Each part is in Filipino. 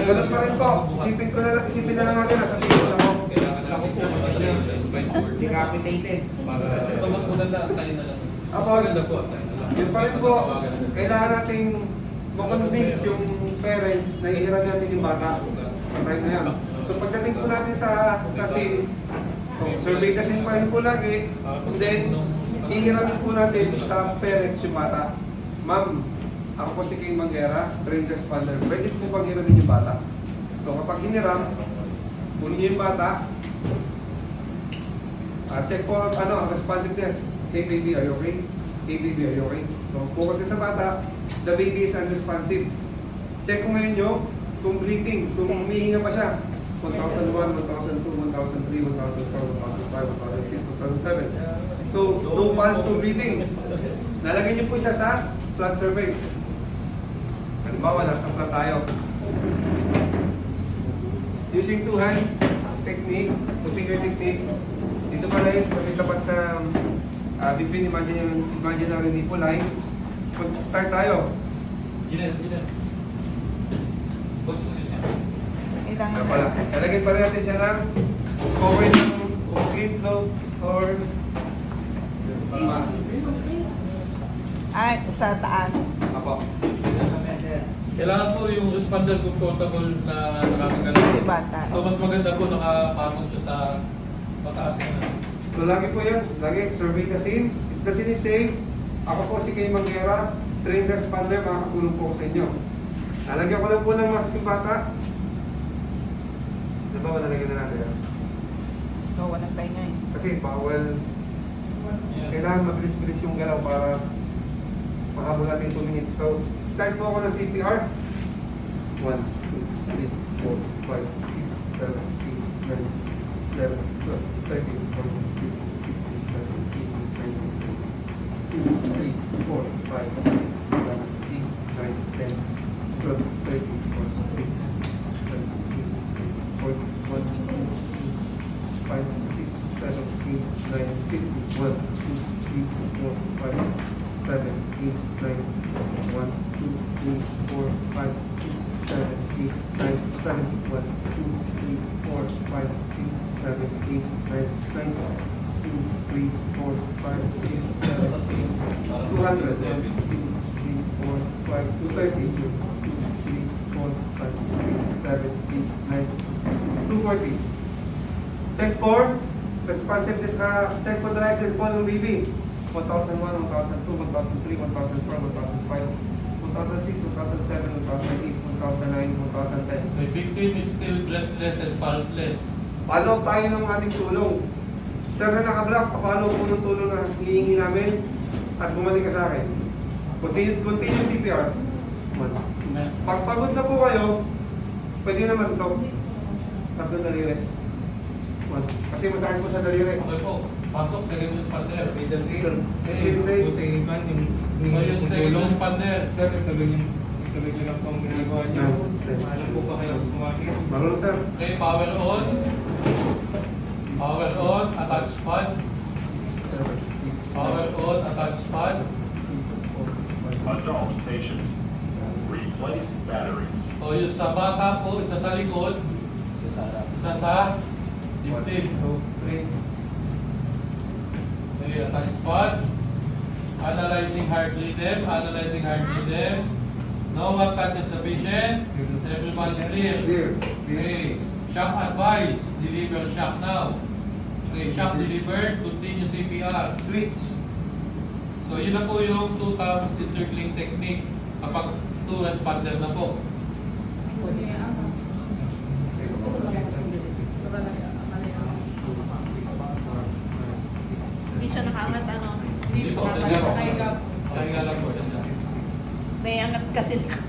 ganun pa rin po. Isipin na lang natin, nasa table ako. Ako po, Decapitated. ito mas maganda, tayo na lang. Tapos, Maganda po, tayo na lang. yun pa rin po, kailangan nating makonvince yung parents na ihiram natin yung bata. Sa time na yan. So pagdating po natin sa scene, survey the scene pa rin po lagi, then ihiramin po natin sa parents yung bata. Ma'am, ako po si King Manguera, trained responder. Pwede po bang hiramin yung bata? So kapag hiniram, kunin niyo yung bata. Check po responsiveness. Hey baby, are you okay? Hey baby, are you okay? So focus ka sa bata. The baby is unresponsive. Check ko ngayon nyo kung breathing, kung humihinga pa siya. 1001, 1002, 1003, 1004, 1005, 1006, 1007. So, no pulse, no breathing. Lalagyan niyo po siya sa flat surface. Halimbawa, nasa flat tayo. Using two hand technique, two finger technique. Dito pala yun, may tapat na between imaginary nipple line. Start tayo. Gina. Boses siya. Kaya pala, lalagyan pa rin natin siya ng cover ng itlog or mask. Ay, sa taas. Apo. Kailangan po yung responder comfortable na nakakagaling. Si bata. So mas maganda po nakapasok siya sa mataas na. So lagi po yun, lagi survey the scene. If the scene is safe, ako po si Kay Manguera, trained responder, makakatulong po ko sa inyo. Lalagyan ko lang po ng mask yung bata. Diba ba nalagyan na natin? No, walang tayo ngayon. Kasi bawal, kailangan mabilis-bilis yung galaw para mahabol natin 2 minutes. So, start po ako ng CPR. 1, 2, 3, 4, 5, 6, 7, 8, 9, 11, 12, 13, 14, 15, 16, 17, 18, 19, 20, 2, 3, 4, 5, 6, 7, 8, 9, 10, 12, 13, 14, 15, 16, 17, 18, 19, 20, 5, 6, 7, 8, 9, 50, 1, 2, 3, 4, 5, 7, 8, 9, 1, 2, 3, 4, 5, 6, 7, 8, 9, 7, 1, 2, 3, 4, 5, 6, 7, 8, 9, 9, 2, 3, 4, 5, 6, 7, 8, 200, 1, 2, 3, 4, 5, 230, 2, 3, 4, 5, 6, 7, 8, 9, 240. Check for responsiveness, check for the rise and fall ng baby. 1001, 1002, 1003, 1004, 1005, 2006, 2007, 2008, 2009, 2010. The victim is still breathless and pulseless. Follow tayo ng ating tulong. Sir na naka-block, papalo po ng tulong na hihingi namin at bumalik ka sa akin. Continue CPR. Pag pagod na po kayo, pwede naman ito. Tatlo daliri. Kasi masakit po sa daliri. Okay po, pasok second responder. May the same. Same. Kung sa iman, yung So yung second responder. Sir, ituloy niyo lang po ang ginagawa niyo. Alam po ba kayo kumamit? Marunong sir. Okay, power on. Power on, attach pad. Power on, attach pad. Adult patient. Replace batteries. O yung sa bata po, isa sa likod, isa sa dibdib. 2, 3. Okay, attach pad. Analyzing heart rhythm, analyzing heart rhythm. No one touches the patient. Everyone's clear. Clear. Okay, shock advice. Deliver shock now. Okay, shock delivered. Continue CPR. Switch. So yun na po yung 2 times encircling technique kapag 2 responder na po. Hindi siya nakaangat, ano? Hindi po, sadya po. Pahinga lang po sadya. May angat kasi na.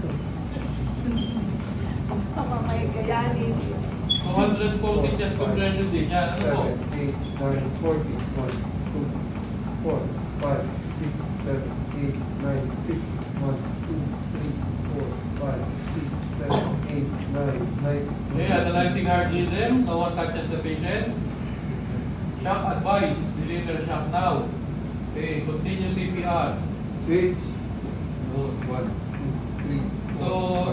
Baka may kayanin. 240 chest compression din yan. Ano po? 7, 8, 9, 40, 1, 2, 4, 5, 6, 7, 8, 9, 50, 1, 2, 3, 4, 5, 6, 7, 8, 9, 9. Okay, analyzing heart rhythm. No one touches the patient. Shock advice. Deliver shock now. Okay, continue CPR. Switch. Good. 1, 2, 3, 4, So,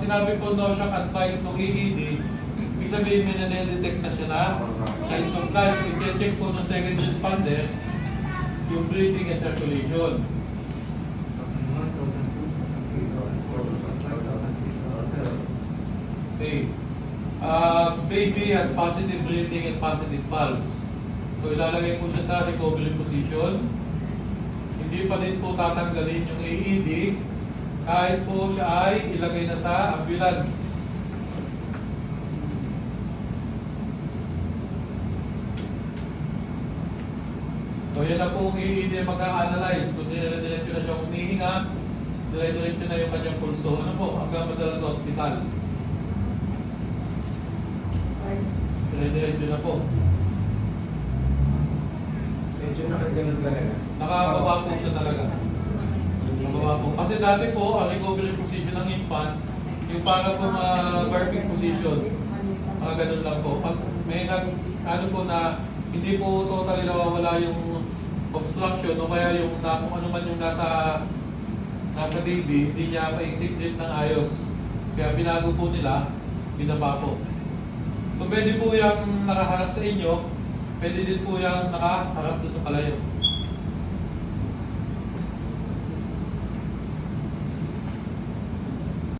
sinabi po no shock advice ng EED, ibig sabihin may na-detect na siya na signs of life. I-check po ng second responder yung breathing and circulation. 1,001, 1,002, 1,003, 1,004, 1,005, 1,006, 1,007. Okay. Baby has positive breathing and positive pulse. So ilalagay po siya sa recovery position. Hindi pa din po tatanggalin yung AED kahit po siya ay ilagay na sa ambulance. So yan na po ang AED mag-a-analyze. Kung dire-diretso na siya humihinga, dire-diretso na yung kanyang pulso. Ano po? Hanggang madala sa ospital. Dire-diretso na po. Medyo nakaganon talaga. Nakababa po siya talaga. Nakababa po. Kasi dati po, ang recovery position ng infant, yung para po burping position. Mga ganun lang po. Pag may ano po na hindi po totally nawawala yung obstruction o kaya yung kung ano man yung nasa baby, hindi niya ma-execute ng ayos. Kaya binago po nila, binaba po. So pwede po yung nakaharap sa inyo, pwede din po yung nakaharap doon sa palayo.